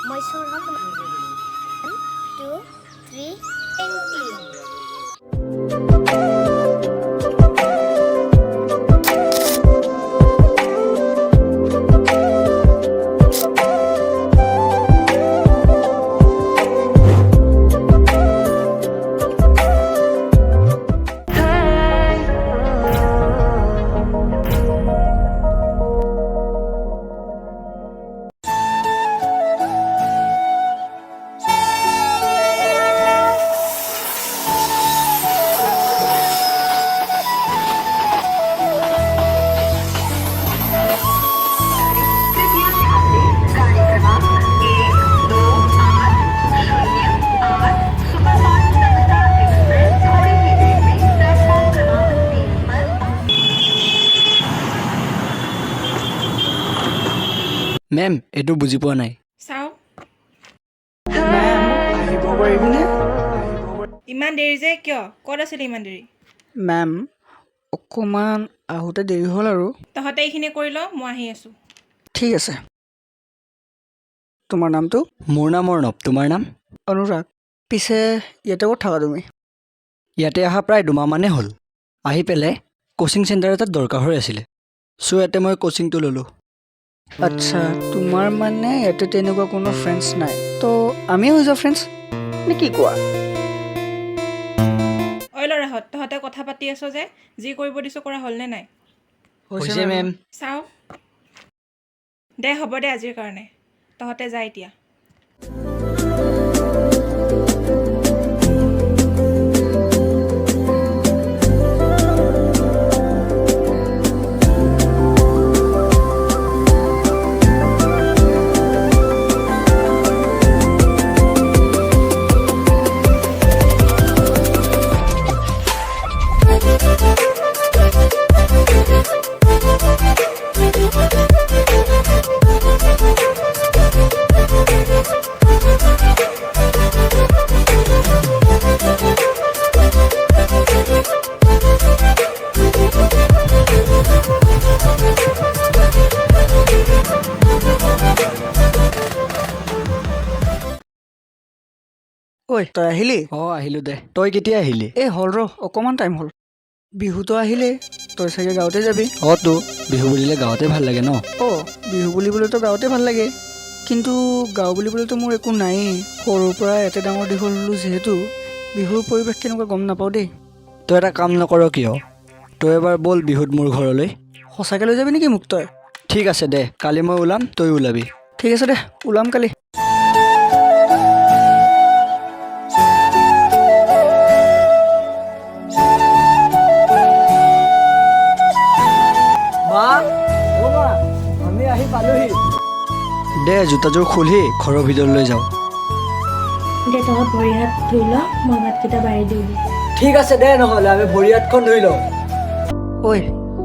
মই চোৰ হ'ম 1 2 3 পেইণ্টিং মেম এইটো বুজি পোৱা নাই চাও মেম আহিব পাৰিবনে ইমান দেৰি যে কিয় ক'ত আছিলি ইমান দেৰি মেম অকণমান আহোঁতে দেৰি হ'ল আৰু তহঁতে এইখিনি কৰি ল মই আহি আছোঁ ঠিক আছে তোমাৰ নামটো মোৰ নাম অৰ্ণৱ তোমাৰ নাম অনুৰাগ পিছে ইয়াতে ক'ত থাকা তুমি ইয়াতে অহা প্ৰায় 2 মাহমানেই হ'ল আহি পেলাই কোচিং চেণ্টাৰ এটাত দৰকাৰ হৈ আছিলে চ' ইয়াতে মই কোচিংটো ল'লোঁ আচ্ছা তোমাৰ মানে ইয়াতে তেনেকুৱা কোনো ফ্ৰেণ্ডছ নাই তো আমি হৈ যাওঁ ফ্ৰেণ্ডছ নে কি কোৱা ঐ ল'ৰাহঁত তহঁতে কথা পাতি আছ যে যি কৰিব দিছোঁ কৰা হ'লনে নাই হৈছে মেম চাও দে হ'ব দে আজিৰ কাৰণে তহঁতে যা এতিয়া ঐ তই আহিলি অঁ আহিলোঁ দে তই কেতিয়া আহিলি এই হ'ল ৰ অকণমান টাইম হ'ল বিহুতো আহিলেই তই চাগে গাঁৱতে যাবি অঁ তো বিহু বুলিলে গাঁৱতে ভাল লাগে ন অঁ বিহু বুলিবলৈতো গাঁৱতে ভাল লাগে কিন্তু গাঁও বুলিবলৈতো মোৰ একো নায়েই সৰুৰ পৰা এতে ডাঙৰ দীঘল হ'লোঁ যিহেতু বিহুৰ পৰিৱেশ কেনেকুৱা গম নাপাওঁ দেই তই এটা কাম নকৰ কিয় তই এবাৰ ব'ল বিহুত মোৰ ঘৰলৈ সঁচাকৈ লৈ যাবি নেকি মোক তই ঠিক আছে দে কালি মই ওলাম তই ওলাবি ঠিক আছে দে ওলাম কালি আমি আহি পালোহি দে জোতাযোৰ খুলি ঘৰৰ ভিতৰলৈ যাওঁ দে তহঁত ভৰি হাত ধুই ল মই ভাতকেইটা বাঢ়ি দিওঁ ঠিক আছে দে নহ'লে আমি ভৰি হাতখন ধুই লওঁ ঐ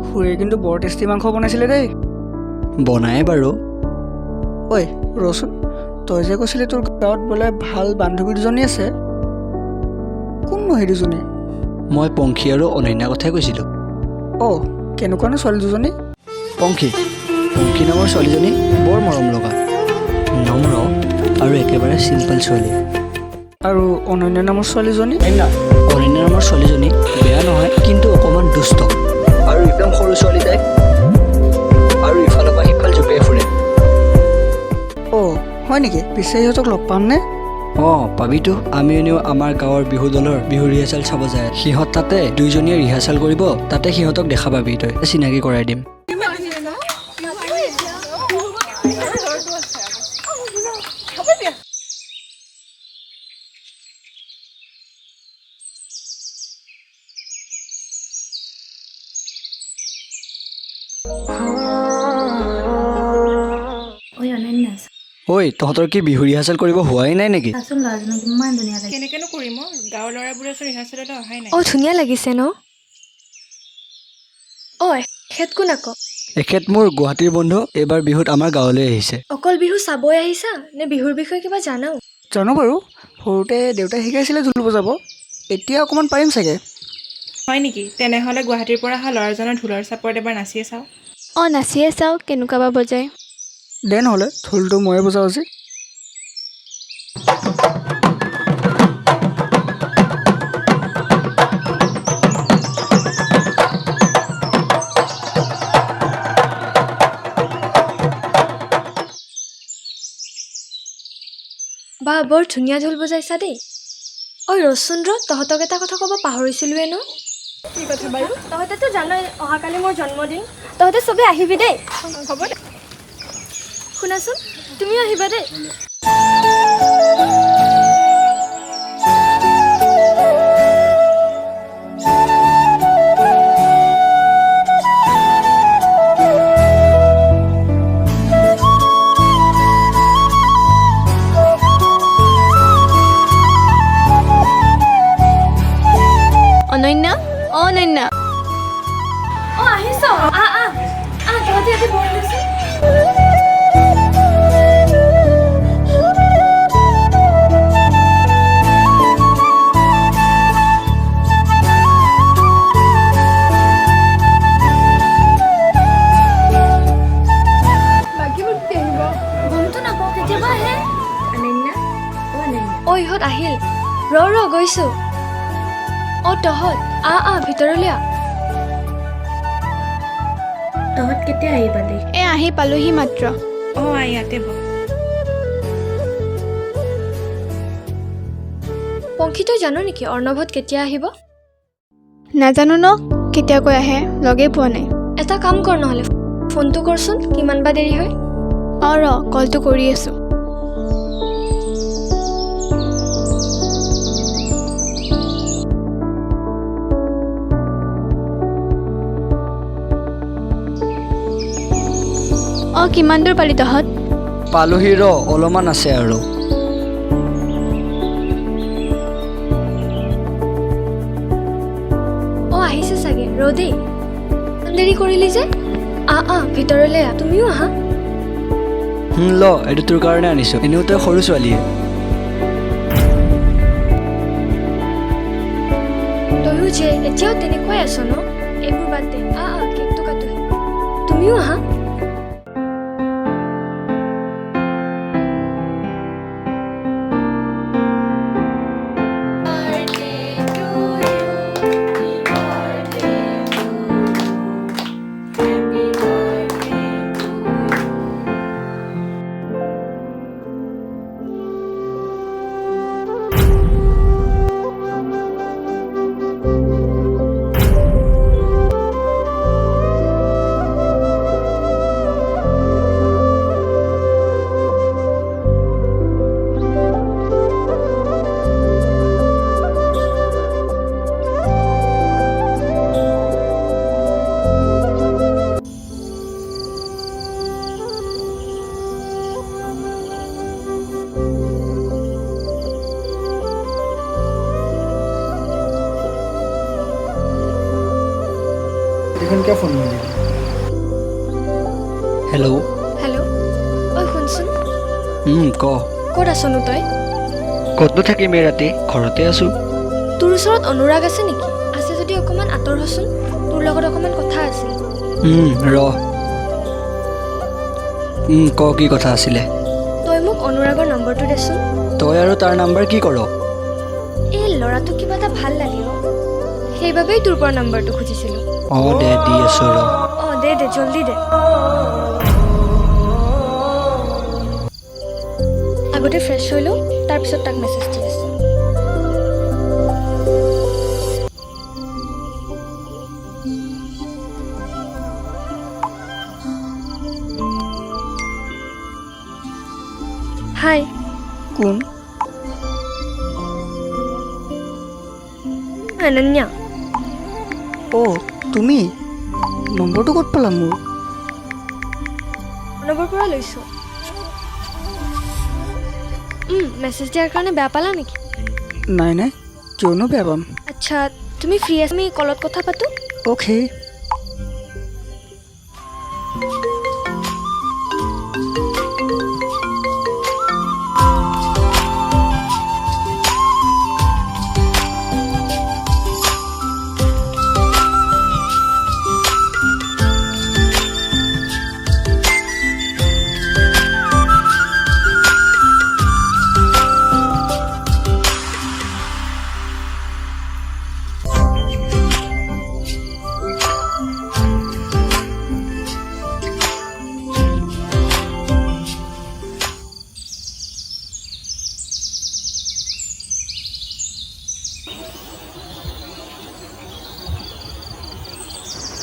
খুৰীয়ে কিন্তু বৰ টেষ্টি মাংস বনাইছিলে দেই বনাই বাৰু ঐ ৰচোন তই যে কৈছিলি তোৰ গাঁৱত বোলে ভাল বান্ধৱী দুজনী আছে কোননো সেই দুজনী মই পংখী আৰু অনন্যাৰ কথাই কৈছিলোঁ অঁ কেনেকুৱানো ছোৱালী দুজনী পংখী নামৰ ছোৱালীজনী বৰ মৰম লগা নম্ৰ আৰু একেবাৰে চিম্পল ছোৱালী আৰু অনন্য নামৰ ছোৱালীজনী অনন্যা নামৰ ছোৱালীজনী বেয়া নহয় কিন্তু অকণমান দুষ্ট আৰু একদম সৰু ছোৱালী টাইপ আৰু ইফালৰ পৰা সিফাল জঁপিয়াই ফুৰে অঁ হয় নেকি পিছে সিহঁতক লগ পামনে অঁ পাবিতো আমি এনেও আমাৰ গাঁৱৰ বিহু দলৰ বিহু ৰিহাৰ্চেল চাব যায় সিহঁত তাতে দুইজনীয়ে ৰিহাৰ্চেল কৰিব তাতে সিহঁতক দেখা পাবি তই চিনাকি কৰাই দিম ঐ অনন্য ঐ তহঁতৰ কি বিহু ৰিহাৰ্চেল কৰিব হোৱাই নাই নেকি চাচোন ল'ৰাজনক ইমান ধুনীয়া লাগে কেনেকৈনো কৰিম গাঁৱৰ ল'ৰাবোৰেচোন ৰিহাৰ্চেললৈ অহাই নাই ধুনীয়া লাগিছে ন ঐ এখেত কোন আকৌ এখেত মোৰ গুৱাহাটীৰ বন্ধু এইবাৰ বিহুত আমাৰ গাঁৱলৈ আহিছে অকল বিহু চাবই আহিছা নে বিহুৰ বিষয়ে কিবা জানাও জানো বাৰু সৰুতে দেউতাই শিকাইছিলে ঢোল বজাব এতিয়া অকণমান পাৰিম চাগে হয় নেকি তেনেহ'লে গুৱাহাটীৰ পৰা অহা ল'ৰাজনৰ ঢোলৰ চাপৰত এবাৰ নাচিয়ে চাওঁ নাচিয়ে চাওঁ কেনেকুৱা বা বজায় দে নহ'লে ঢোলটো ময়ে বজাওঁ আজি বা বৰ ধুনীয়া ঢোল বজাইছা দেই। ঐ ৰচোন তহঁতক এটা কথা ক'ব পাহৰিছিলোৱে ন। কি কথা বাৰু? তহঁতেতো জানই অহাকালি মোৰ জন্মদিন। তহঁতে চবেই আহিবি দেই। হ'ব দে। শুনাচোন, তুমিও আহিবা দেই। অনন্যা, অনন্যা, আহিছ? তহঁতে ইয়াতে বহি লৈছোন। বাকীবোৰ কেতিয়া আহিব? গমটো নাপাওঁ, কেতিয়াবা আহে। অনন্যা, অনন্যা। ইহঁত আহিল। ৰ গৈছো। তহঁত ভিতৰলৈ আহ। তহঁত কেতিয়া আহিবা দেই? আহি পালোহি মাত্ৰ। ইয়াতে বহ। পংখী, তই জানো নেকি অৰ্ণৱত কেতিয়া আহিব? নাজানো ন কেতিয়াকৈ আহে, লগেই পোৱা নাই। এটা কাম কৰ নহ'লে, ফোনটো কৰচোন, কিমান বা দেৰি হয়। কলটো কৰি আছো। কিমান দূৰ পালি তহঁত? পালোহি অলপমান আছে আৰু। আহিছে চাগে, দেই। দেৰি কৰিলি যে। ভিতৰলৈ আহ। তুমিও আহা। এইটো তোৰ কাৰণে আনিছো। এনেও তই সৰু ছোৱালীয়ে। তয়ো যে এতিয়াও তেনেকুৱাই আছ ন। এইবোৰ বাদ দে। কেকটো কাটোহি। তুমিও আহা। ফোন মাৰিলি? হেল্ল'। শুনচোন। ক। ক'ত আছনো তই? ক'তনো থাকিম এই ৰাতি? ঘৰতে আছো। তোৰ ওচৰত অনুৰাগ আছে নেকি? আছে যদি অকণমান আঁতৰ হচোন, তোৰ লগত অকণমান কথা আছিল। ক, কি কথা আছিলে? তই মোক অনুৰাগৰ নম্বৰটো দেচোন। তই আৰু তাৰ নাম্বাৰ কি কৰ? এই ল'ৰাটোক কিবা এটা ভাল লাগে সেইবাবেই তোৰ পৰা নম্বৰটো খুজিছিলোঁ। দে, দি আছো দে জল্দি দে। আগতে ফ্ৰেছ হৈ লওঁ, তাৰপিছত তাক মেছেজ দি আছোঁ। হাই। কোন? অনন্যা। তুমি? নম্বৰটো ক'ত পালা মোৰ? অৰ্ণৱৰ পৰা লৈছোঁ। মেছেজ দিয়াৰ কাৰণে বেয়া পালা নেকি? নাই, কিয়নো বেয়া পাম। আচ্ছা, তুমি ফ্ৰী আছা? আমি কলত কথা পাতোঁ। অ'কে।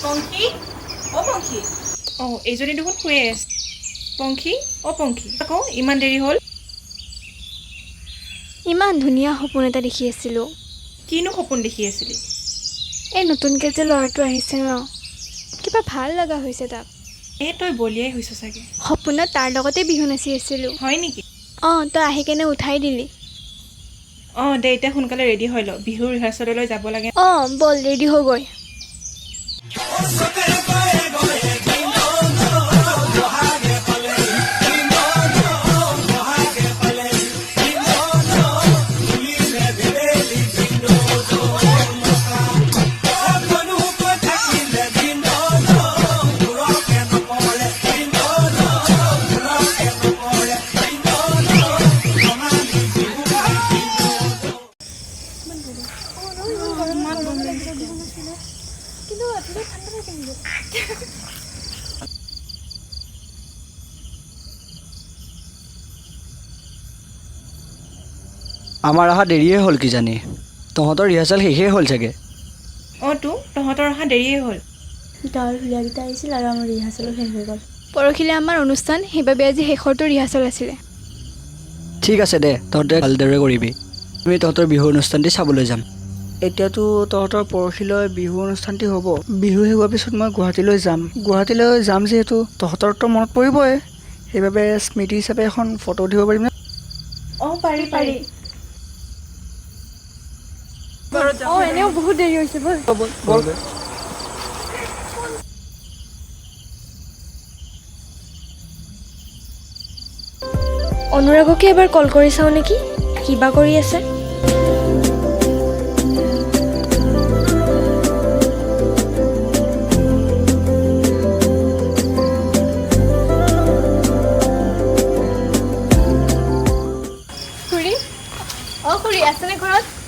পংখী অ' পংখী অঁ এইজনী দেখোন শুয়ে আছে পংখী অ' পংখী আকৌ ইমান দেৰি হ'ল ইমান ধুনীয়া সপোন এটা দেখি আছিলোঁ কিনো সপোন দেখি আছিলি এই নতুনকৈ যে ল'ৰাটো আহিছে ন কিবা ভাল লগা হৈছে তাক এই তই বলিয়াই হৈছ চাগে সপোনত তাৰ লগতে বিহু নাচি আছিলোঁ হয় নেকি অঁ তই আহি কেনে উঠাই দিলি অঁ দে এতিয়া সোনকালে ৰেডি হৈ ল বিহু ৰিহাৰ্চেললৈ যাব লাগে অঁ বল ৰেডি হৈ গৈ আমাৰ অহা দেৰিয়ে হ'ল কিজানি তহঁতৰ ৰিহাৰ্চেল শেষেই হ'ল চাগে অঁ তহঁতৰ অহা দেৰিয়ে হ'ল গাঁৱৰ হুলীয়াকেইটা আহিছিল আৰু আমাৰ ৰিহাৰ্চেলো শেষ হৈ গ'ল পৰহিলৈ আমাৰ অনুষ্ঠান সেইবাবে আজি শেষৰটো ৰিহাৰ্চেল আছিলে ঠিক আছে দে তহঁতে ভালদৰে কৰিবি আমি তহঁতৰ বিহু অনুষ্ঠানটি চাবলৈ যাম এতিয়াতো তহঁতৰ পৰহিলৈ বিহু অনুষ্ঠানটি হ'ব বিহু শেষ হোৱাৰ পিছত মই গুৱাহাটীলৈ যাম যিহেতু তহঁতৰতো মনত পৰিবই সেইবাবে স্মৃতি হিচাপে এখন ফটো উঠিব পাৰিম নে অঁ পাৰি অঁ এনেও বহুত দেৰি হৈছে ব'ল অনুৰাগকে এবাৰ কল কৰি চাওঁ নেকি কিবা কৰি আছে খুৰী অঁ খুৰী আছেনে ঘৰত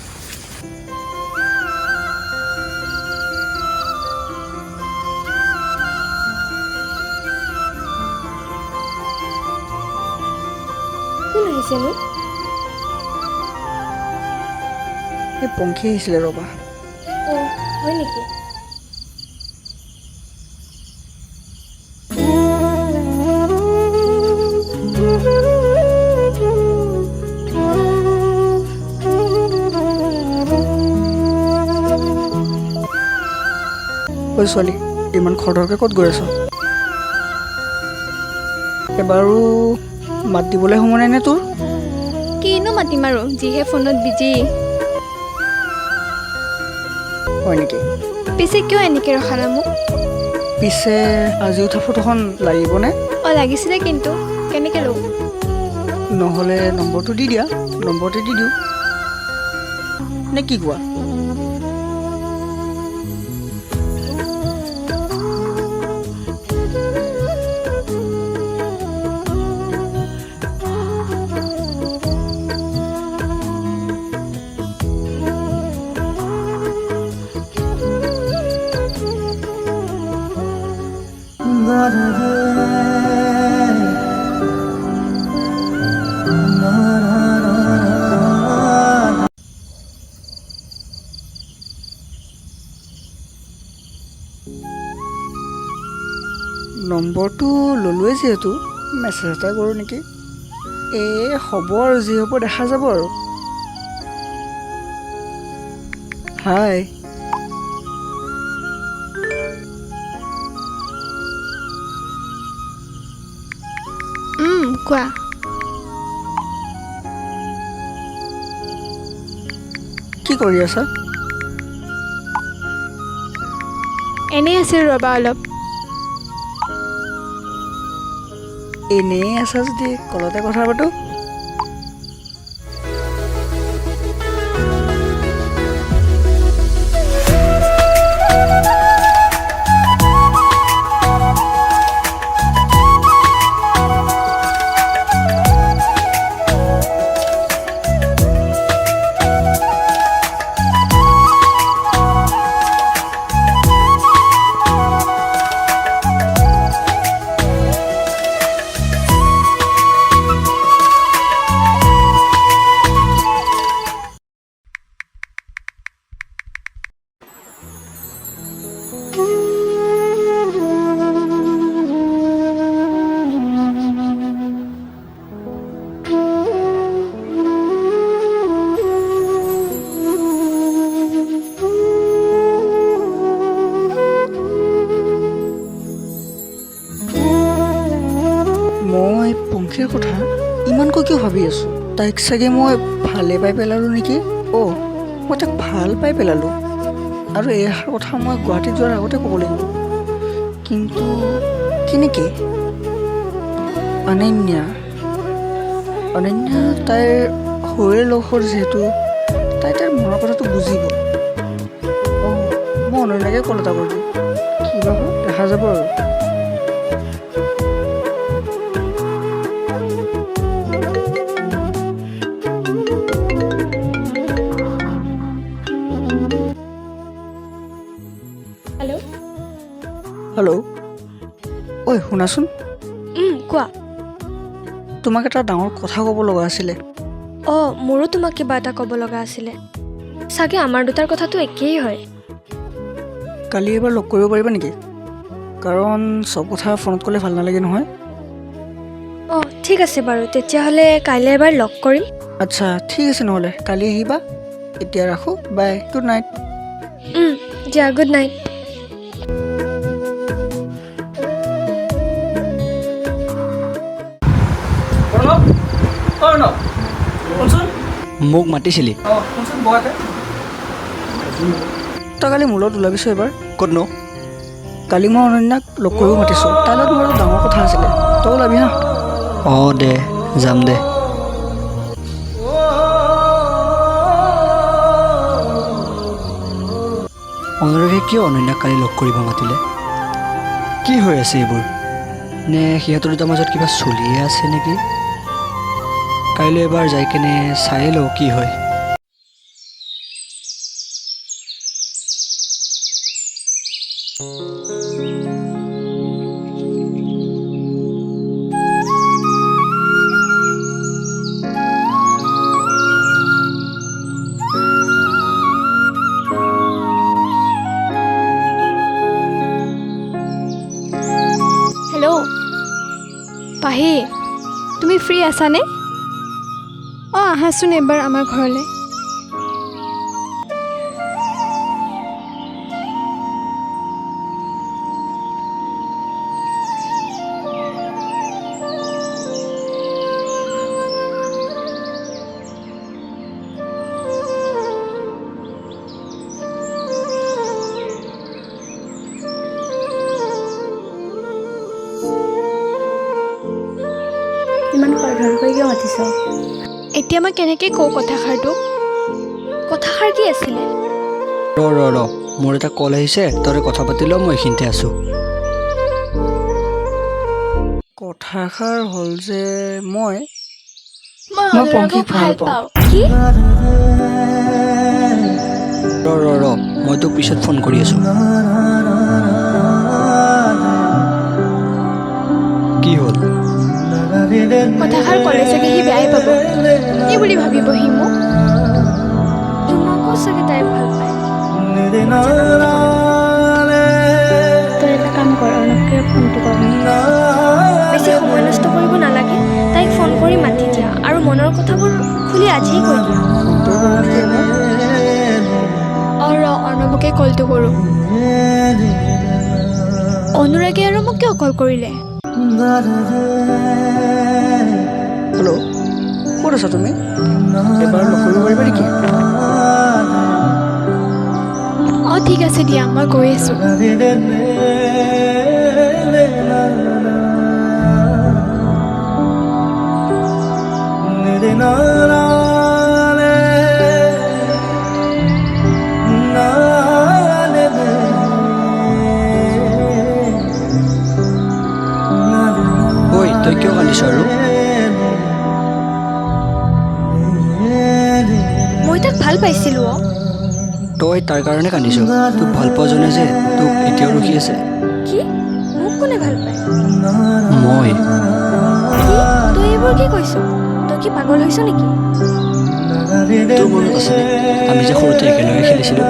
কোন আহিছেনো এই পংখী আহিছিলে ৰ'বা অঁ হয় নেকি ঐ ছোৱালী ইমান খৰধৰকৈ ক'ত গৈ আছ এবাৰো মাত দিবলৈ সময় নাই নে তোৰ কিনো মাতিম আৰু যিহে ফোনত বিজি হয় নেকি পিছে কিয় এনেকৈ ৰখালা মোক পিছে আজি উঠা ফটোখন লাগিবনে অঁ লাগিছিলে কিন্তু কেনেকৈ লওঁ নহ'লে নম্বৰটো দি দিয়া নম্বৰতে দি দিওঁ নে কি কোৱা নম্বৰটো ল'লোৱে যিহেতু মেছেজ এটা কৰোঁ নেকি হ'ব আৰু যি হ'ব দেখা যাব আৰু হাই কোৱা কি কৰি আছা এনেই আছিল ৰ'বা অলপ এনেই আছা যদি কলতে কথা পাতোঁ ইমানকৈ কিয় ভাবি আছোঁ? তাইক চাগে মই ভালে পাই পেলালোঁ নেকি? অ' মই তাক ভাল পাই পেলালোঁ। আৰু এষাৰ কথা মই গুৱাহাটীত যোৱাৰ আগতে ক'ব লাগিব। কিন্তু কেনেকৈ? অনন্যা তাইৰ সৰুৰে লগৰ যিহেতু তাই তাইৰ মনৰ কথাটো বুজিব। অঁ মই অনন্যাকে কল এটা কৰিলোঁ। কিবা হয় দেখা যাব আৰু। হেল্ল'। হেল্ল'। ঐ শুনাচোন, কোৱা। তোমাক এটা ডাঙৰ কথা ক'ব লগা আছিলে। অঁ মোৰো তোমাক কিবা এটা ক'ব লগা আছিলে। চাগে আমাৰ দুটাৰ কথাটো একেই হয়। কালি এবাৰ লগ কৰিব পাৰিবা নেকি? কাৰণ চব কথা ফোনত ক'লে ভাল নালাগে নহয়। অঁ ঠিক আছে বাৰু, তেতিয়াহ'লে কাইলৈ এবাৰ লগ কৰিম। আচ্ছা ঠিক আছে, নহ'লে কালি আহিবা। এতিয়া ৰাখোঁ, বাই, গুড নাইট। দিয়া গুড নাইট। মোক মাতিছিলি? তই কালি মোৰ লগত ওলাবিছোঁ এবাৰ। ক'তনো? কালি মই অনন্যাক লগ কৰিব মাতিছোঁ। তাইৰ লগত মোৰ ডাঙৰ কথা আছিলে, তই ওলাবি হা। অঁ দে, যাম দে। অনুৰাগে কিয় অনন্যাক কালি লগ কৰিব মাতিলে? কি হৈ আছে এইবোৰ? নে সিহঁতৰ দুটাৰ মাজত কিবা চলিয়ে আছে নেকি? কাইলৈ এবাৰ যাই কেনে চাই লওঁ কি হয়। হেল্ল' পাহি, তুমি ফ্ৰী আছানে? অঁ আহাচোন এবাৰ আমাৰ ঘৰলৈ। ইমান খৰধৰকৈ কিয় মাতিছ? এতিয়া মই কেনেকৈ কওঁ কথাষাৰটো? কথাষাৰ কি আছিলে? ৰ মোৰ এটা কল আহিছে, তই কথা পাতি ল, মই এইখিনিতে আছোঁ। কথাষাৰ হ'ল যে মই মই পংখীক ভাল পাওঁ। কি? ৰ মই তোক পিছত ফোন কৰি আছোঁ। কি হ'ল? কথাষাৰ ক'লে চাগে সি বেয়াই পাব। কি বুলি ভাবিব সি মোক? তোমাকো চাগে তাই ভাল পায়। তই এটা কাম কৰ, অৰ্ণৱকে ফোনটো কৰ। বেছি সময় নষ্ট কৰিব নালাগে, তাইক ফোন কৰি মাতি দিয়া আৰু মনৰ কথাবোৰ খুলি আজিয়ে কৈ দিয়া। অঁ অৰ্ণৱকে কলটো কৰোঁ। অনুৰাগে আৰু মোক কিয় কল কৰিলে? হেল্ল', ক'ত আছা তুমি? এবাৰ লগ কৰিব পাৰিবা নেকি? অঁ ঠিক আছে দিয়া, মই গৈ আছোঁ। ঐ তই কিয় কান্দিছ আৰু? মই তাক ভাল পাইছিলোঁ। তই তাৰ কাৰণে কান্দিছ? তোক ভাল পোৱাজনে যে তোক এতিয়াও ৰখি আছে। কি? মোক কোনে ভাল পায়? মই। কি? তই এইবোৰ কি কৈছ? তই কি পাগল হৈছ নেকি? তোৰ মনত আছেনে আমি যে সৰুতে একেলগে খেলিছিলোঁ?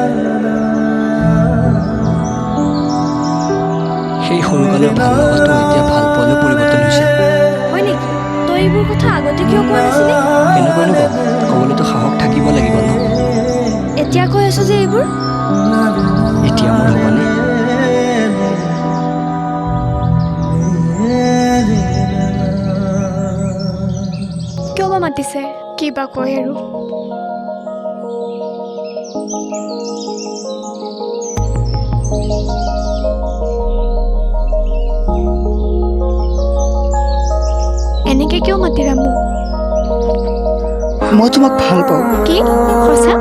সেই সৰুকালৰ ভাল লগাটো এতিয়া ভাল পোৱালৈ পৰিৱৰ্তন হৈছে। হয় নেকি? তই এইবোৰ কথা আগতে কিয় কোৱা নাছিলি? কেনেকুৱানো কওঁ, ক'বলৈতো সাহস থাকিব লাগিব ন। এতিয়া কৈ আছ যে এইবোৰ? এতিয়া মোৰ হ'বনে? কিয় ল'ব মাতিছে কি বা কয় আৰু এনেকে কিয় মাতিলা মোক মই তোমাক ভাল পাওঁ কি সঁচা